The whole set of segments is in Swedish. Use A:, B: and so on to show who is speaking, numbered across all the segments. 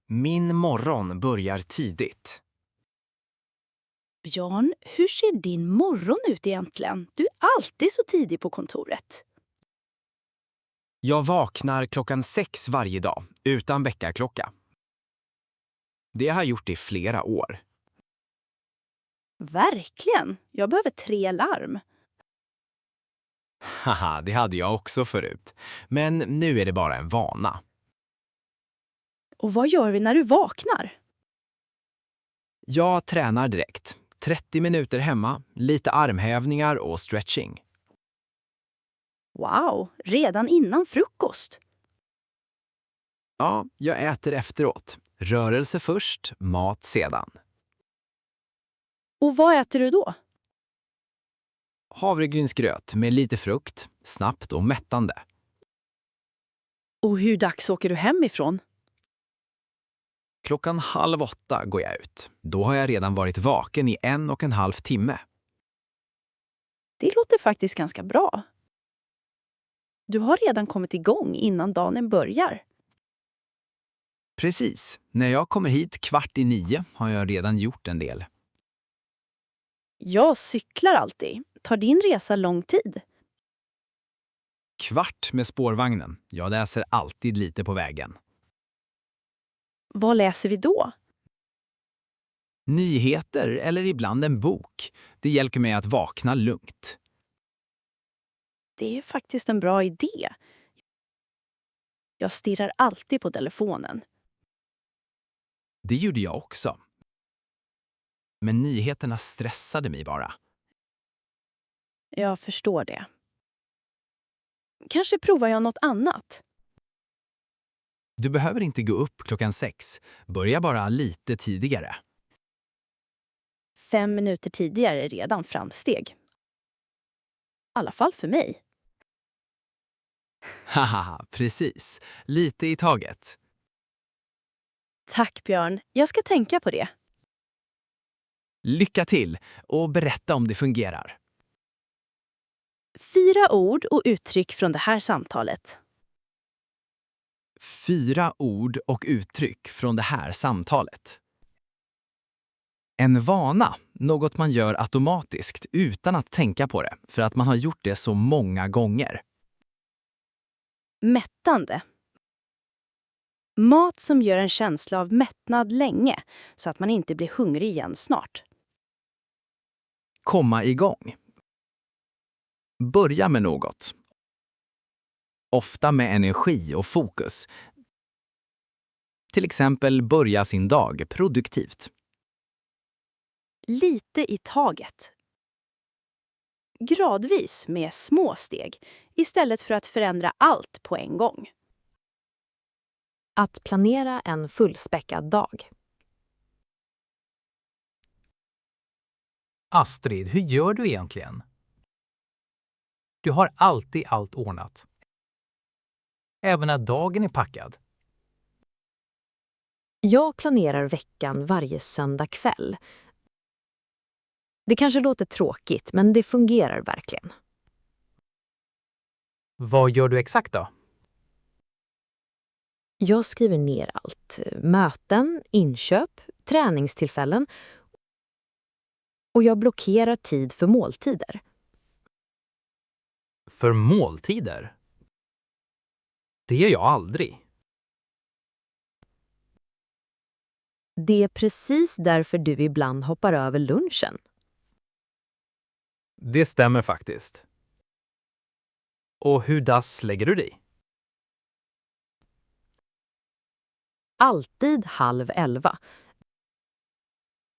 A: Min morgon börjar tidigt.
B: Björn, hur ser din morgon ut egentligen? Du är alltid så tidig på kontoret.
A: Jag vaknar 6:00 varje dag, utan väckarklocka. Det har jag gjort i flera år.
B: Verkligen? Jag behöver 3 larm.
A: Haha, det hade jag också förut. Men nu är det bara en vana.
B: Och vad gör vi när du vaknar?
A: Jag tränar direkt. 30 minuter hemma, lite armhävningar och stretching.
B: Wow, redan innan frukost.
A: Ja, jag äter efteråt. Rörelse först, mat sedan.
B: Och vad äter du då?
A: Havregrynsgröt med lite frukt, snabbt och mättande.
B: Och hur dags åker du hemifrån?
A: 7:30 går jag ut. Då har jag redan varit vaken i 1,5 timme.
B: Det låter faktiskt ganska bra. Du har redan kommit igång innan dagen börjar.
A: Precis. När jag kommer hit 8:45 har jag redan gjort en del.
B: Jag cyklar alltid. Tar din resa lång tid?
A: 15 med spårvagnen. Jag läser alltid lite på vägen.
B: Vad läser vi då?
A: Nyheter eller ibland en bok. Det hjälper mig att vakna lugnt.
B: Det är faktiskt en bra idé. Jag stirrar alltid på telefonen.
A: Det gjorde jag också. Men nyheterna stressade mig bara.
B: Jag förstår det. Kanske provar jag något annat.
A: Du behöver inte gå upp 6:00. Börja bara lite tidigare.
B: 5 minuter tidigare är redan framsteg. I alla fall för mig.
A: Haha, precis. Lite i taget.
B: Tack Björn, jag ska tänka på det.
A: Lycka till och berätta om det fungerar.
B: 4 ord och uttryck från det här samtalet.
A: 4 ord och uttryck från det här samtalet. En vana, något man gör automatiskt utan att tänka på det, för att man har gjort det så många gånger.
B: Mättande. Mat som gör en känsla av mättnad länge så att man inte blir hungrig igen snart.
A: Komma igång. Börja med något. Ofta med energi och fokus. Till exempel börja sin dag produktivt.
B: Lite i taget. Gradvis med små steg istället för att förändra allt på en gång.
C: Att planera en fullspäckad dag.
D: Astrid, hur gör du egentligen? Du har alltid allt ordnat. Även när dagen är packad.
C: Jag planerar veckan varje söndag kväll. Det kanske låter tråkigt, men det fungerar verkligen.
D: Vad gör du exakt då?
C: Jag skriver ner allt. Möten, inköp, träningstillfällen. Och jag blockerar tid för måltider.
D: För måltider? Det gör jag aldrig.
C: Det är precis därför du ibland hoppar över lunchen.
D: Det stämmer faktiskt. Och hur dass lägger du dig?
C: Alltid 10:30.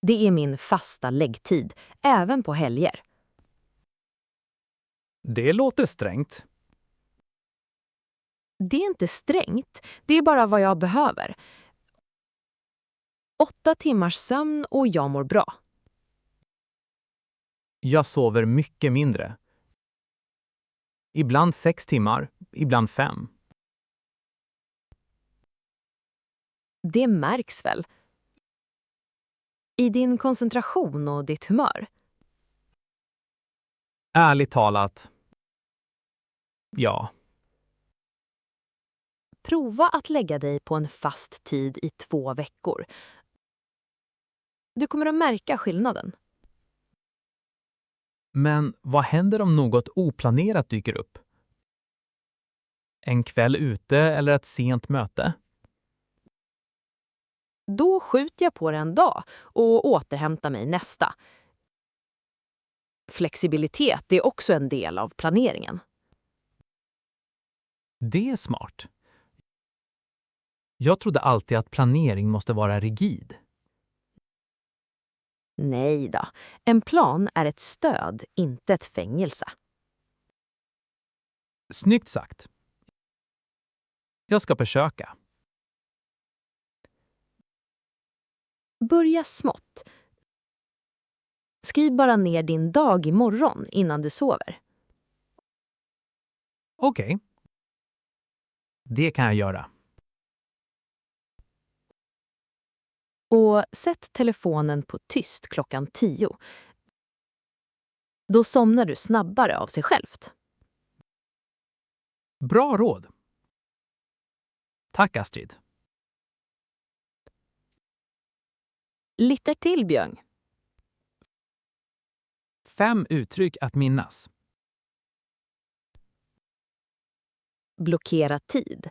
C: Det är min fasta läggtid, även på helger.
D: Det låter strängt.
C: Det är inte strängt, det är bara vad jag behöver. 8 timmars sömn och jag mår bra.
D: Jag sover mycket mindre. Ibland 6 timmar, ibland 5.
C: Det märks väl. I din koncentration och ditt humör.
D: Ärligt talat. Ja.
C: Prova att lägga dig på en fast tid i 2 veckor. Du kommer att märka skillnaden.
D: Men vad händer om något oplanerat dyker upp? En kväll ute eller ett sent möte?
C: Då skjuter jag på det en dag och återhämtar mig nästa. Flexibilitet är också en del av planeringen.
D: Det är smart. Jag trodde alltid att planering måste vara rigid.
C: Nej då, en plan är ett stöd, inte ett fängelse.
D: Snyggt sagt. Jag ska försöka.
C: Börja smått. Skriv bara ner din dag imorgon innan du sover.
D: Okej. Det kan jag göra.
C: Och sätt telefonen på tyst klockan 10. Då somnar du snabbare av sig självt.
D: Bra råd. Tack, Astrid.
C: Lite till, Björn.
D: 5 uttryck att minnas.
C: Blockera tid.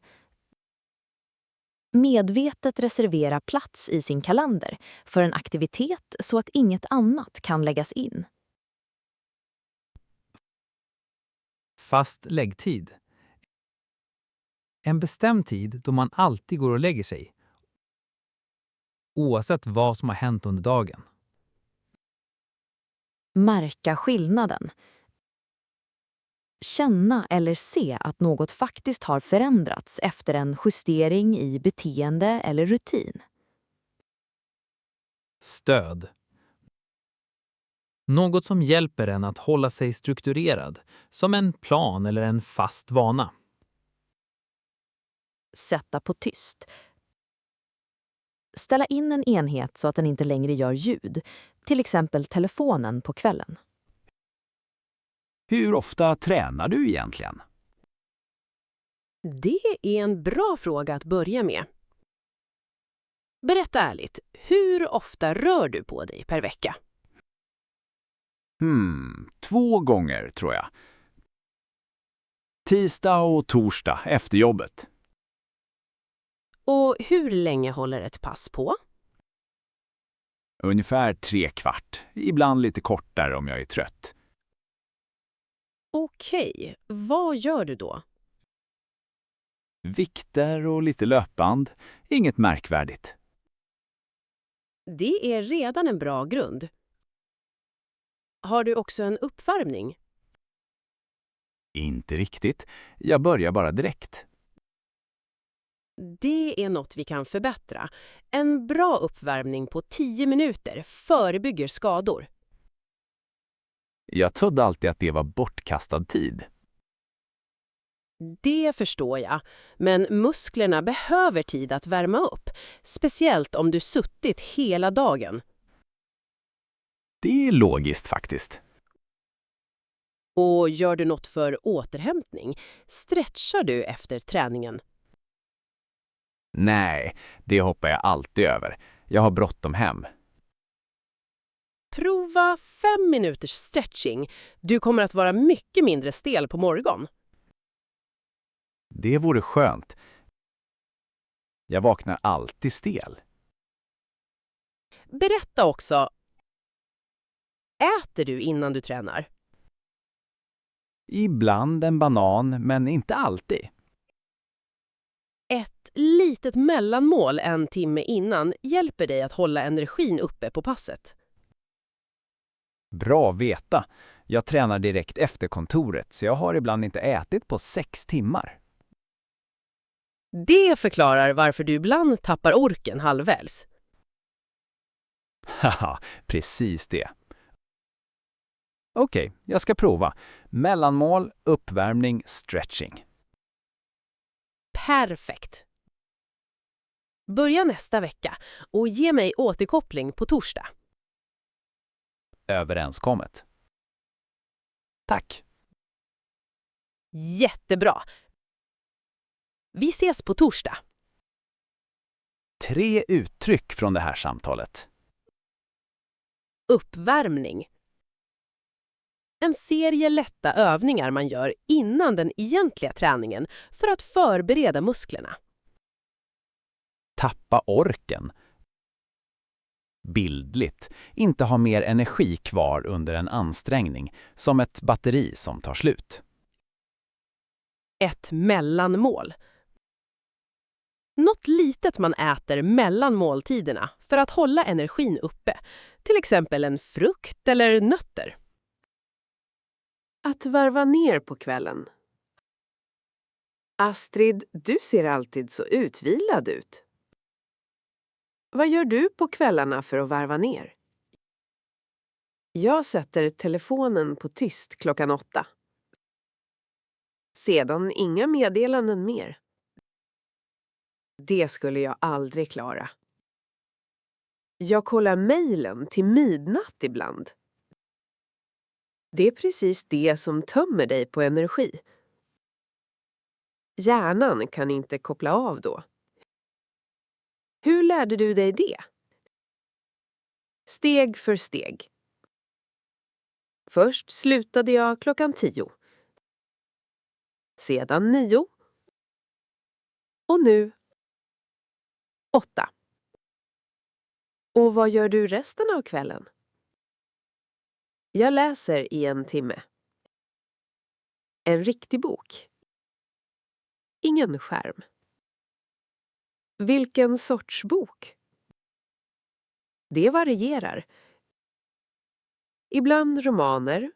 C: Medvetet reservera plats i sin kalender för en aktivitet så att inget annat kan läggas in.
D: Fast läggtid. En bestämd tid då man alltid går och lägger sig. Oavsett vad som har hänt under dagen.
C: Märka skillnaden. Känna eller se att något faktiskt har förändrats efter en justering i beteende eller rutin.
D: Stöd. Något som hjälper en att hålla sig strukturerad, som en plan eller en fast vana.
C: Sätta på tyst. Ställa in en enhet så att den inte längre gör ljud, till exempel telefonen på kvällen.
E: Hur ofta tränar du egentligen?
F: Det är en bra fråga att börja med. Berätta ärligt, hur ofta rör du på dig per vecka?
E: 2 gånger tror jag. Tisdag och torsdag efter jobbet.
F: Och hur länge håller ett pass på?
E: Ungefär 3/4, ibland lite kortare om jag är trött.
F: Okej, vad gör du då?
E: Vikter och lite löpband, inget märkvärdigt.
F: Det är redan en bra grund. Har du också en uppvärmning?
E: Inte riktigt, jag börjar bara direkt.
F: Det är något vi kan förbättra. En bra uppvärmning på 10 minuter förebygger skador.
E: Jag trodde alltid att det var bortkastad tid.
F: Det förstår jag, men musklerna behöver tid att värma upp, speciellt om du suttit hela dagen.
E: Det är logiskt faktiskt.
F: Och gör du något för återhämtning? Stretchar du efter träningen?
E: Nej, det hoppar jag alltid över. Jag har bråttom hem.
F: Prova 5 minuters stretching. Du kommer att vara mycket mindre stel på morgon.
E: Det vore skönt. Jag vaknar alltid stel.
F: Berätta också. Äter du innan du tränar?
E: Ibland en banan, men inte alltid.
F: Ett litet mellanmål en timme innan hjälper dig att hålla energin uppe på passet.
E: Bra veta. Jag tränar direkt efter kontoret, så jag har ibland inte ätit på 6 timmar.
F: Det förklarar varför du ibland tappar orken halvvägs.
E: Haha, precis det. Okej, jag ska prova. Mellanmål, uppvärmning, stretching.
F: Perfekt! Börja nästa vecka och ge mig återkoppling på torsdag.
E: Överenskommet. Tack.
F: Jättebra! Vi ses på torsdag.
E: 3 uttryck från det här samtalet.
F: Uppvärmning. En serie lätta övningar man gör innan den egentliga träningen för att förbereda musklerna.
E: Tappa orken. Bildligt, inte ha mer energi kvar under en ansträngning, som ett batteri som tar slut.
F: Ett mellanmål. Något litet man äter mellan måltiderna för att hålla energin uppe. Till exempel en frukt eller nötter.
G: Att varva ner på kvällen. Astrid, du ser alltid så utvilad ut. Vad gör du på kvällarna för att varva ner? Jag sätter telefonen på tyst klockan 8. Sedan inga meddelanden mer. Det skulle jag aldrig klara. Jag kollar mejlen till midnatt ibland. Det är precis det som tömmer dig på energi. Hjärnan kan inte koppla av då. Hur lärde du dig det? Steg för steg. Först slutade jag klockan 10. Sedan 9. Och nu 8. Och vad gör du resten av kvällen? Jag läser i 1 timme. En riktig bok. Ingen skärm. Vilken sorts bok? Det varierar. Ibland romaner.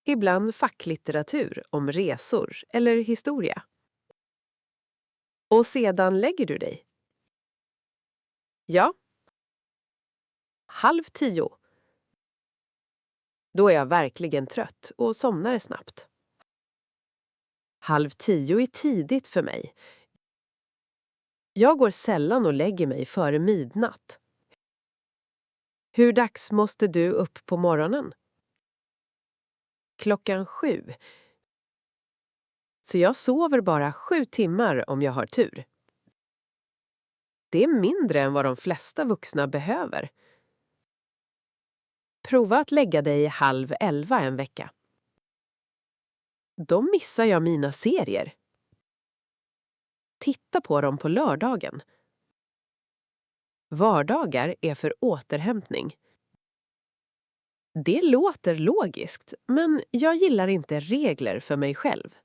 G: Ibland facklitteratur om resor eller historia. Och sedan lägger du dig. Ja. 9:30. Då är jag verkligen trött och somnar snabbt. 9:30 är tidigt för mig. Jag går sällan och lägger mig före midnatt. Hur dags måste du upp på morgonen? Klockan 7. Så jag sover bara 7 timmar om jag har tur. Det är mindre än vad de flesta vuxna behöver. Prova att lägga dig 10:30 en vecka. Då missar jag mina serier. Titta på dem på lördagen. Vardagar är för återhämtning. Det låter logiskt, men jag gillar inte regler för mig själv.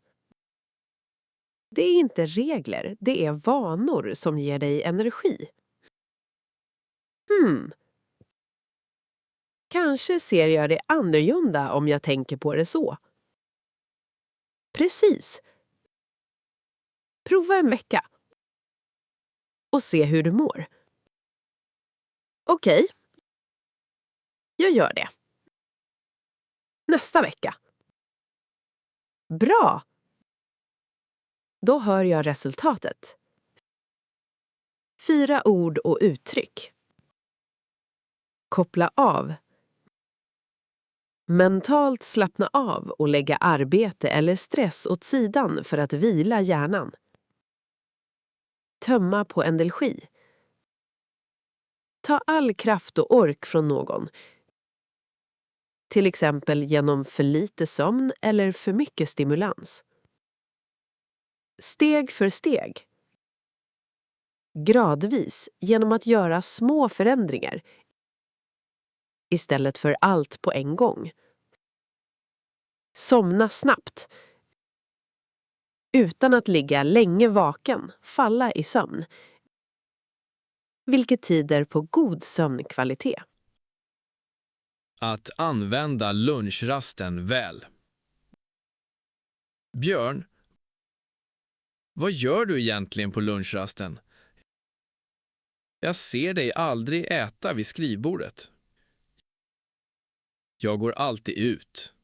G: Det är inte regler, det är vanor som ger dig energi. Kanske ser jag det annorlunda om jag tänker på det så. Precis. Prova en vecka. Och se hur du mår. Okej. Jag gör det. Nästa vecka. Bra! Då hör jag resultatet. 4 ord och uttryck. Koppla av. Mentalt slappna av och lägga arbete eller stress åt sidan för att vila hjärnan. Tömma på energi. Ta all kraft och ork från någon. Till exempel genom för lite sömn eller för mycket stimulans. Steg för steg. Gradvis genom att göra små förändringar istället för allt på en gång. Somna snabbt. Utan att ligga länge vaken, falla i sömn. Vilket tyder på god sömnkvalitet.
H: Att använda lunchrasten väl. Björn, vad gör du egentligen på lunchrasten? Jag ser dig aldrig äta vid skrivbordet. Jag går alltid ut.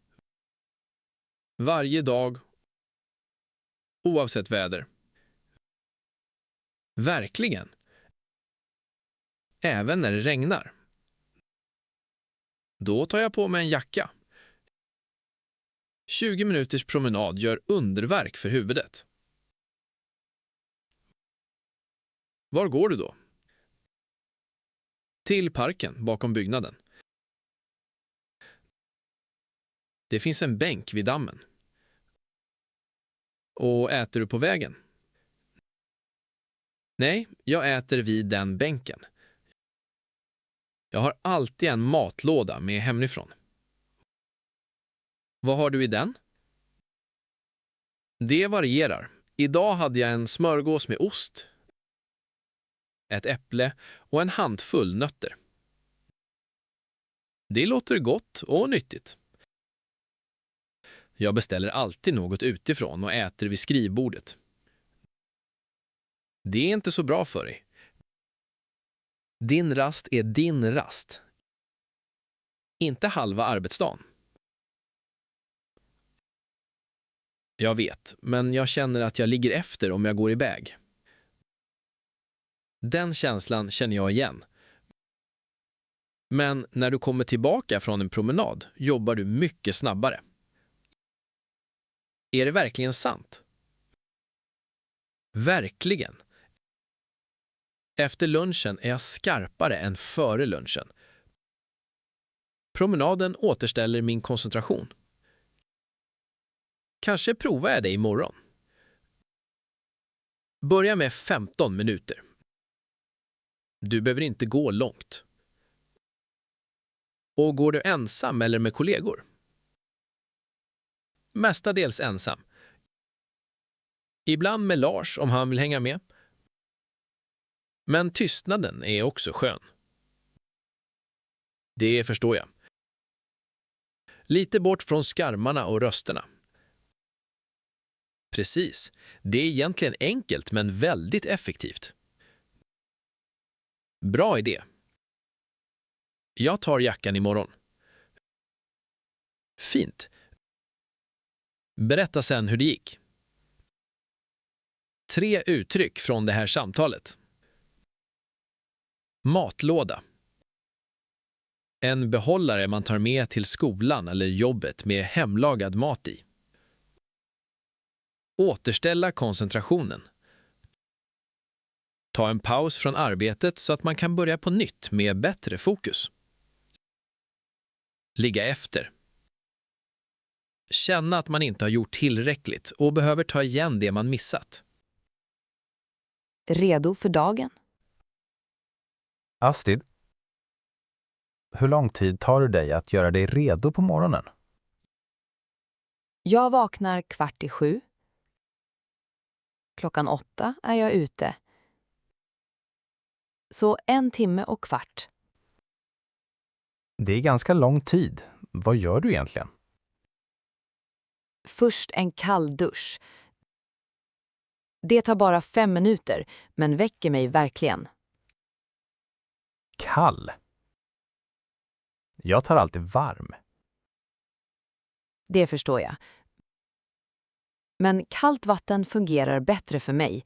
H: Varje dag, oavsett väder. Verkligen. Även när det regnar. Då tar jag på mig en jacka. 20 minuters promenad gör underverk för huvudet. Var går du då? Till parken bakom byggnaden. Det finns en bänk vid dammen. Och äter du på vägen? Nej, jag äter vid den bänken. Jag har alltid en matlåda med hemifrån. Vad har du i den? Det varierar. Idag hade jag en smörgås med ost, ett äpple och en handfull nötter. Det låter gott och nyttigt. Jag beställer alltid något utifrån och äter vid skrivbordet. Det är inte så bra för dig. Din rast är din rast. Inte halva arbetsdagen. Jag vet, men jag känner att jag ligger efter om jag går iväg. Den känslan känner jag igen. Men när du kommer tillbaka från en promenad jobbar du mycket snabbare. Är det verkligen sant? Verkligen. Efter lunchen är jag skarpare än före lunchen. Promenaden återställer min koncentration. Kanske provar jag det imorgon. Börja med 15 minuter. Du behöver inte gå långt. Och går du ensam eller med kollegor? Mestadels ensam. Ibland med Lars om han vill hänga med. Men tystnaden är också skön. Det förstår jag. Lite bort från skarmarna och rösterna. Precis. Det är egentligen enkelt men väldigt effektivt. Bra idé. Jag tar jackan imorgon. Fint. Berätta sen hur det gick. 3 uttryck från det här samtalet. Matlåda. En behållare man tar med till skolan eller jobbet med hemlagad mat i. Återställa koncentrationen. Ta en paus från arbetet så att man kan börja på nytt med bättre fokus. Ligga efter. Känna att man inte har gjort tillräckligt och behöver ta igen det man missat.
I: Redo för dagen?
J: Astrid, hur lång tid tar det dig att göra dig redo på morgonen?
I: Jag vaknar 6:15. 8:00 är jag ute. Så 1 timme och kvart.
J: Det är ganska lång tid. Vad gör du egentligen?
I: Först en kall dusch. Det tar bara 5 minuter, men väcker mig verkligen.
J: Kall. Jag tar alltid varm.
I: Det förstår jag. Men kallt vatten fungerar bättre för mig.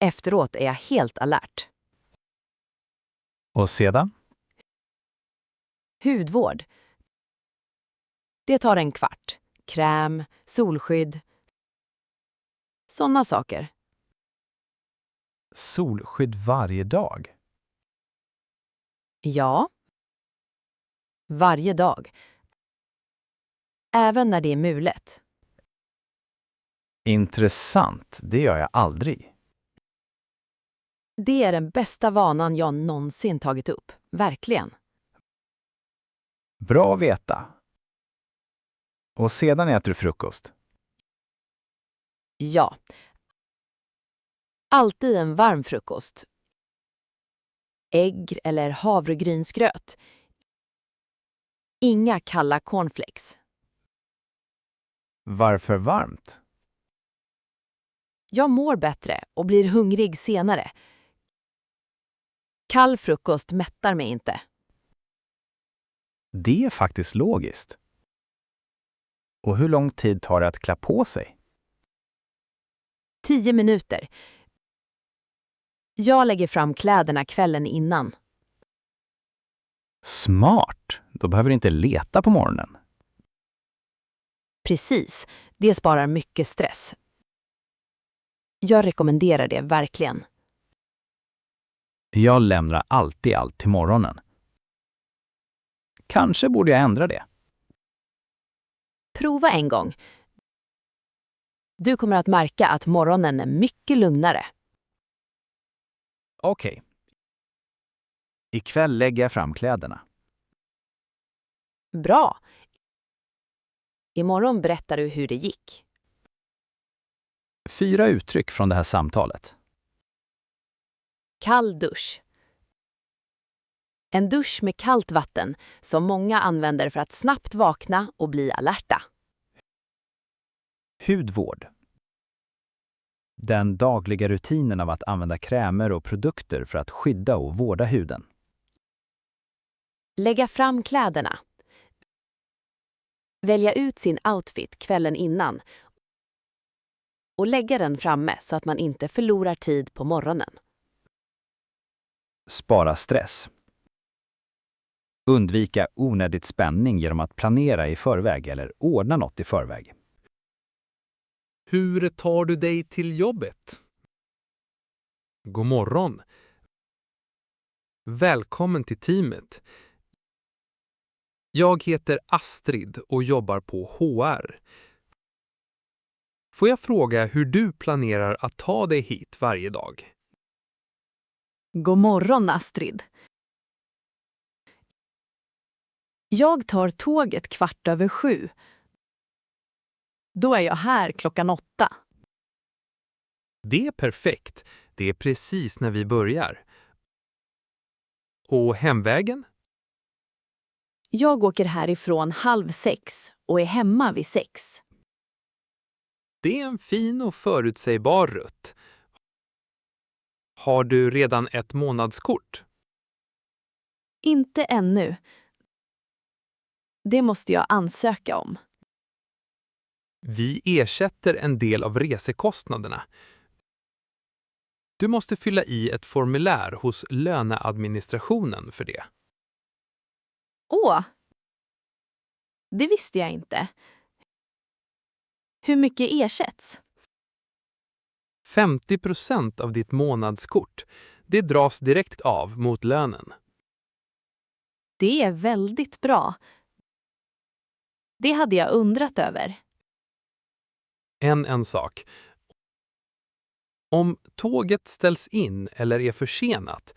I: Efteråt är jag helt alert.
J: Och sedan?
I: Hudvård. Det tar en kvart. Kräm, solskydd. Såna saker.
J: Solskydd varje dag?
I: Ja. Varje dag. Även när det är mulet.
J: Intressant, det gör jag aldrig.
I: Det är den bästa vanan jag någonsin tagit upp. Verkligen.
J: Bra att veta. Och sedan äter du frukost?
I: Ja. Alltid en varm frukost. Ägg eller havregrynsgröt. Inga kalla cornflakes.
J: Varför varmt?
I: Jag mår bättre och blir hungrig senare. Kall frukost mättar mig inte.
J: Det är faktiskt logiskt. Och hur lång tid tar det att klä på sig?
I: 10 minuter. Jag lägger fram kläderna kvällen innan.
J: Smart! Då behöver du inte leta på morgonen.
I: Precis, det sparar mycket stress.
C: Jag rekommenderar det verkligen.
J: Jag lämnar alltid allt till morgonen. Kanske borde jag ändra det.
C: Prova en gång. Du kommer att märka att morgonen är mycket lugnare.
J: Okej. Ikväll lägger jag fram kläderna.
C: Bra! Imorgon berättar du hur det gick.
J: 4 uttryck från det här samtalet.
C: Kall dusch. En dusch med kallt vatten som många använder för att snabbt vakna och bli alerta.
J: Hudvård. Den dagliga rutinen av att använda krämer och produkter för att skydda och vårda huden.
C: Lägga fram kläderna. Välja ut sin outfit kvällen innan och lägga den framme så att man inte förlorar tid på morgonen.
J: Spara stress. Undvika onödigt spänning genom att planera i förväg eller ordna något i förväg.
K: Hur tar du dig till jobbet? God morgon. Välkommen till teamet. Jag heter Astrid och jobbar på HR. Får jag fråga hur du planerar att ta dig hit varje dag?
B: God morgon, Astrid. Jag tar tåget 7:15. Då är jag här 8:00.
K: Det är perfekt. Det är precis när vi börjar. Och hemvägen?
B: Jag åker härifrån 5:30 och är hemma vid 6.
K: Det är en fin och förutsägbar rutt. Har du redan ett månadskort?
B: Inte ännu. Det måste jag ansöka om.
K: Vi ersätter en del av resekostnaderna. Du måste fylla i ett formulär hos löneadministrationen för det.
B: Åh! Det visste jag inte. Hur mycket ersätts?
K: 50% av ditt månadskort. Det dras direkt av mot lönen.
B: Det är väldigt bra. Det hade jag undrat över.
K: En sak. Om tåget ställs in eller är försenat,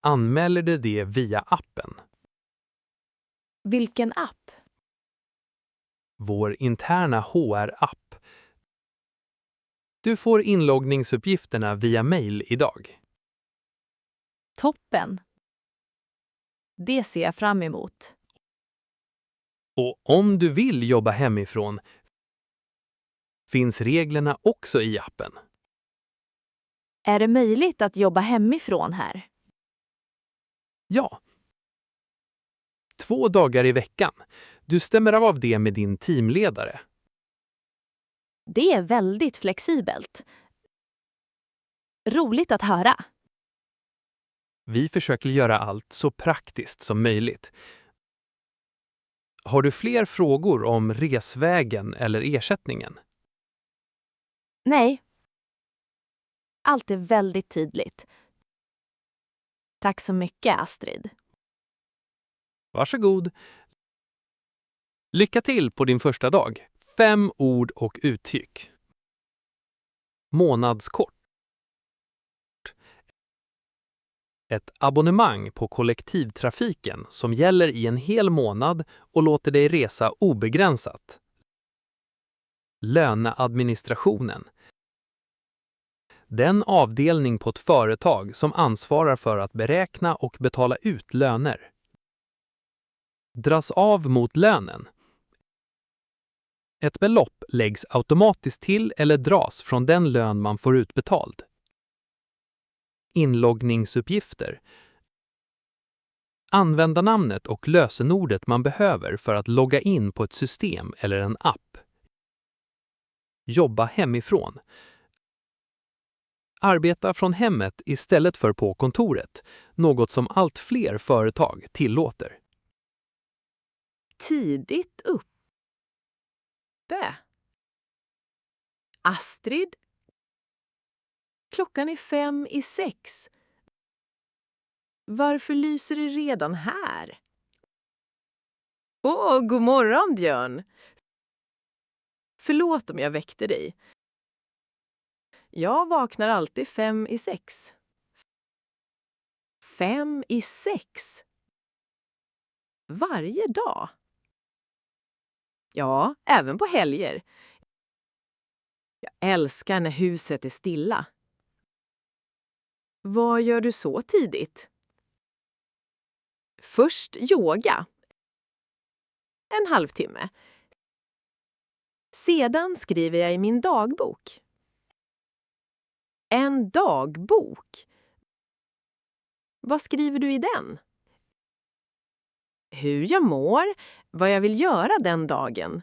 K: anmäler du det via appen.
B: Vilken app?
K: Vår interna HR-app. Du får inloggningsuppgifterna via mail idag.
B: Toppen. Det ser jag fram emot.
K: Och om du vill jobba hemifrån finns reglerna också i appen.
B: Är det möjligt att jobba hemifrån här?
K: Ja. 2 dagar i veckan. Du stämmer av det med din teamledare.
B: Det är väldigt flexibelt. Roligt att höra.
K: Vi försöker göra allt så praktiskt som möjligt. Har du fler frågor om resvägen eller ersättningen?
B: Nej. Allt är väldigt tydligt. Tack så mycket, Astrid.
K: Varsågod. Lycka till på din första dag. 5 ord och uttryck. Månadskort. Ett abonnemang på kollektivtrafiken som gäller i en hel månad och låter dig resa obegränsat. Löneadministrationen. Den avdelning på ett företag som ansvarar för att beräkna och betala ut löner. Dras av mot lönen. Ett belopp läggs automatiskt till eller dras från den lön man får utbetald. Inloggningsuppgifter. Användarnamnet och lösenordet man behöver för att logga in på ett system eller en app. Jobba hemifrån. Arbeta från hemmet istället för på kontoret, något som allt fler företag tillåter.
G: Tidigt uppe. Astrid Klockan är 5:05. Varför lyser det redan här? God morgon, Björn! Förlåt om jag väckte dig. Jag vaknar alltid 5:05. 5:06? Varje dag? Ja, även på helger. Jag älskar när huset är stilla. Vad gör du så tidigt? Först yoga. 1/2 timme. Sedan skriver jag i min dagbok. En dagbok? Vad skriver du i den? Hur jag mår, vad jag vill göra den dagen.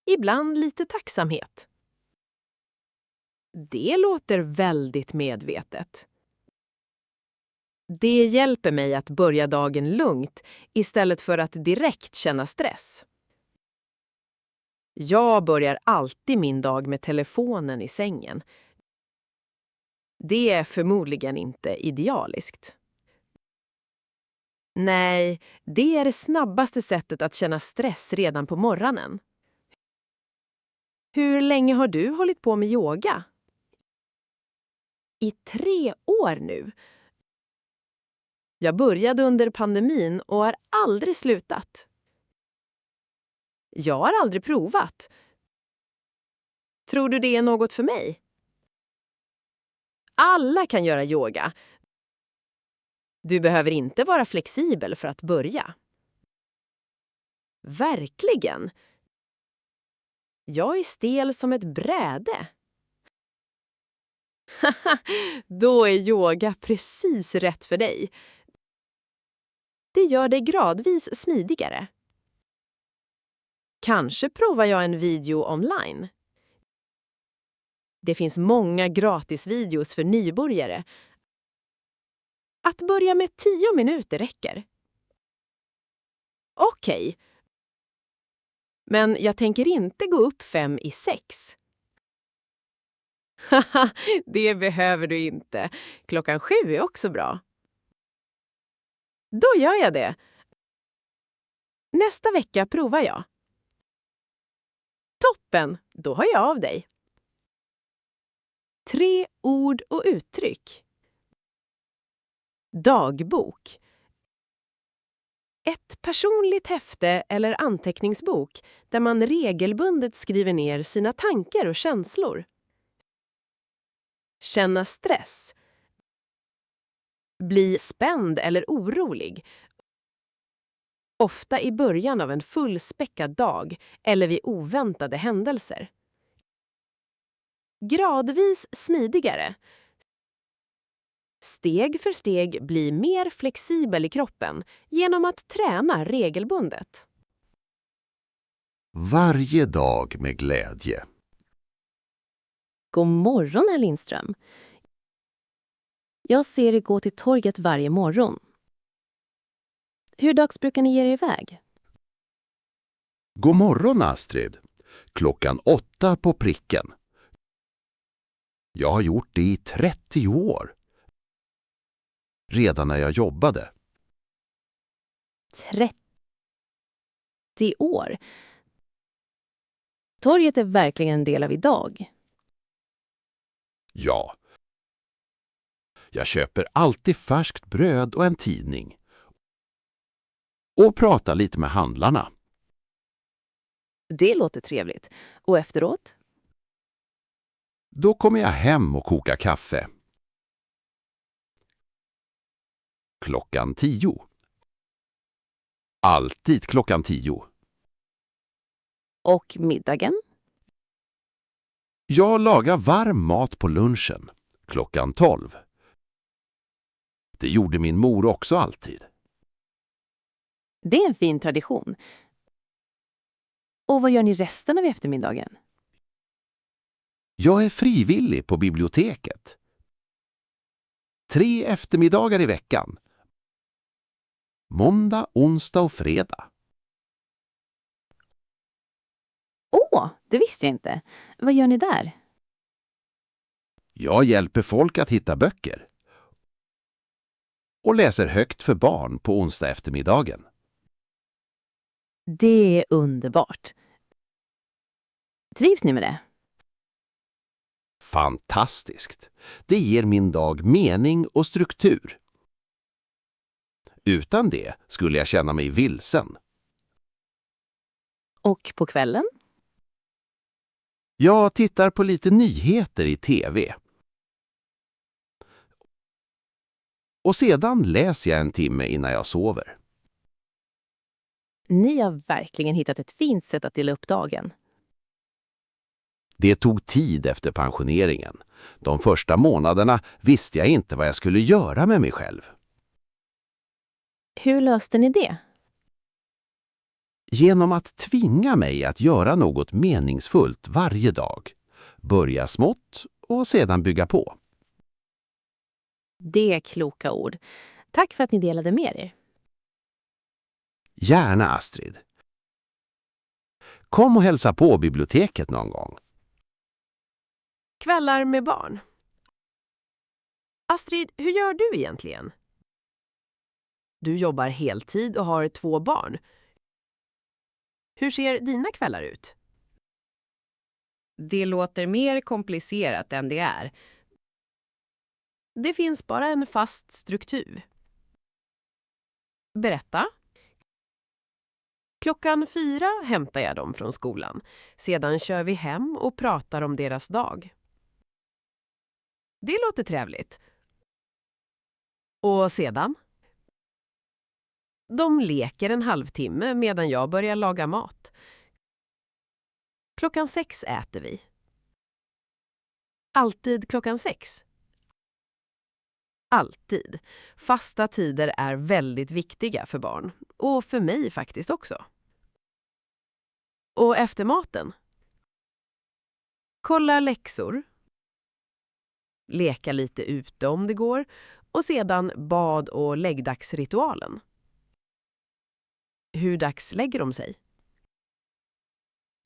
G: Ibland lite tacksamhet. Det låter väldigt medvetet. Det hjälper mig att börja dagen lugnt istället för att direkt känna stress. Jag börjar alltid min dag med telefonen i sängen. Det är förmodligen inte idealiskt. Nej, det är det snabbaste sättet att känna stress redan på morgonen. Hur länge har du hållit på med yoga? I 3 år nu. Jag började under pandemin och har aldrig slutat. Jag har aldrig provat. Tror du det är något för mig? Alla kan göra yoga. Du behöver inte vara flexibel för att börja. Verkligen. Jag är stel som ett bräde. Då är yoga precis rätt för dig. Det gör dig gradvis smidigare. Kanske provar jag en video online. Det finns många gratisvideos för nybörjare. Att börja med 10 minuter räcker. Okej. Men jag tänker inte gå upp 5:06. Haha, det behöver du inte. 7:00 är också bra. Då gör jag det. Nästa vecka provar jag. Toppen, då har jag av dig. 3 ord och uttryck. Dagbok. Ett personligt häfte eller anteckningsbok där man regelbundet skriver ner sina tankar och känslor. Känna stress. Bli spänd eller orolig. Ofta i början av en fullspäckad dag eller vid oväntade händelser. Gradvis smidigare. Steg för steg bli mer flexibel i kroppen genom att träna regelbundet.
L: Varje dag med glädje.
C: God morgon, herr Lindström. Jag ser er gå till torget varje morgon. Hur dags brukar ni ge er iväg?
L: God morgon, Astrid. 8:00 på pricken. Jag har gjort det i 30 år. Redan när jag jobbade.
C: 30 år? Torget är verkligen en del av idag.
L: Ja. Jag köper alltid färskt bröd och en tidning. Och pratar lite med handlarna.
C: Det låter trevligt. Och efteråt?
L: Då kommer jag hem och kokar kaffe. 10:00. Alltid 10:00.
C: Och middagen?
L: Jag lagar varm mat på lunchen. 12:00. Det gjorde min mor också alltid.
C: Det är en fin tradition. Och vad gör ni resten av eftermiddagen?
L: Jag är frivillig på biblioteket. 3 eftermiddagar i veckan. Måndag, onsdag och fredag.
C: Det visste jag inte. Vad gör ni där?
L: Jag hjälper folk att hitta böcker och läser högt för barn på onsdag eftermiddagen.
C: Det är underbart. Trivs ni med det?
L: Fantastiskt! Det ger min dag mening och struktur. Utan det skulle jag känna mig vilsen.
C: Och på kvällen?
L: Jag tittar på lite nyheter i TV. Och sedan läser jag en timme innan jag sover.
C: Ni har verkligen hittat ett fint sätt att dela upp dagen.
L: Det tog tid efter pensioneringen. De första månaderna visste jag inte vad jag skulle göra med mig själv.
C: Hur löste ni det?
L: Genom att tvinga mig att göra något meningsfullt varje dag. Börja smått och sedan bygga på.
C: Det är kloka ord. Tack för att ni delade med er.
L: Gärna, Astrid. Kom och hälsa på biblioteket någon gång.
F: Kvällar med barn. Astrid, hur gör du egentligen? Du jobbar heltid och har 2 barn. Hur ser dina kvällar ut?
I: Det låter mer komplicerat än det är.
F: Det finns bara en fast struktur. Berätta. 4:00 hämtar jag dem från skolan. Sedan kör vi hem och pratar om deras dag. Det låter trevligt. Och sedan? De leker en halvtimme medan jag börjar laga mat. 6:00 äter vi. Alltid 6:00. Alltid. Fasta tider är väldigt viktiga för barn. Och för mig faktiskt också. Och efter maten? Kolla läxor. Leka lite ute om det går. Och sedan bad- och läggdagsritualen. Hur dags lägger de sig?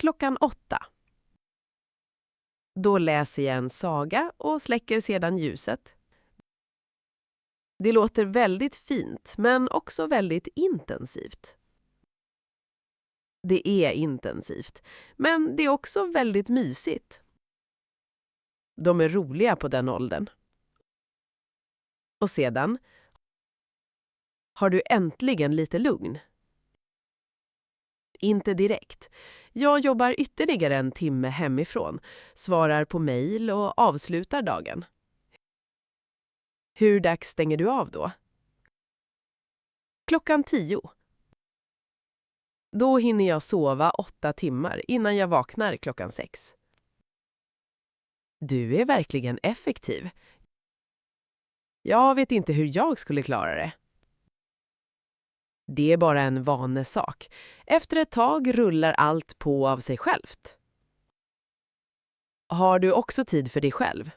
F: 8:00. Då läser jag en saga och släcker sedan ljuset. Det låter väldigt fint, men också väldigt intensivt. Det är intensivt, men det är också väldigt mysigt. De är roliga på den åldern. Och sedan har du äntligen lite lugn. Inte direkt. Jag jobbar ytterligare en timme hemifrån, svarar på mejl och avslutar dagen. Hur dags stänger du av då? 10:00. Då hinner jag sova 8 timmar innan jag vaknar 6:00. Du är verkligen effektiv. Jag vet inte hur jag skulle klara det. Det är bara en vanesak. Efter ett tag rullar allt på av sig självt. Har du också tid för dig själv?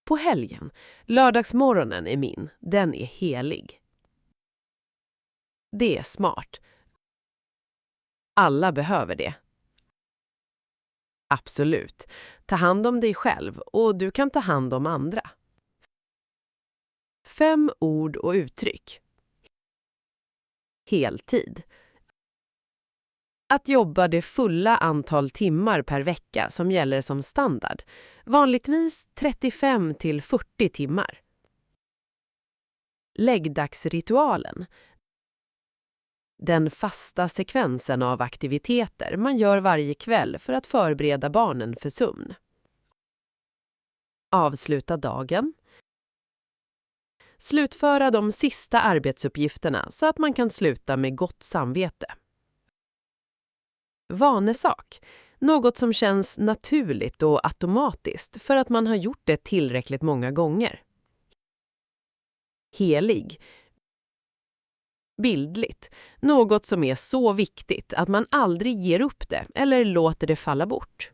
F: På helgen, lördagsmorgonen är min, den är helig. Det är smart. Alla behöver det. Absolut. Ta hand om dig själv och du kan ta hand om andra. 5 ord och uttryck. Heltid. Att jobba det fulla antal timmar per vecka som gäller som standard. Vanligtvis 35 till 40 timmar. Läggdagsritualen. Den fasta sekvensen av aktiviteter man gör varje kväll för att förbereda barnen för sömn. Avsluta dagen. Slutföra de sista arbetsuppgifterna så att man kan sluta med gott samvete. Vanesak. Något som känns naturligt och automatiskt för att man har gjort det tillräckligt många gånger. Helig. Bildligt. Något som är så viktigt att man aldrig ger upp det eller låter det falla bort.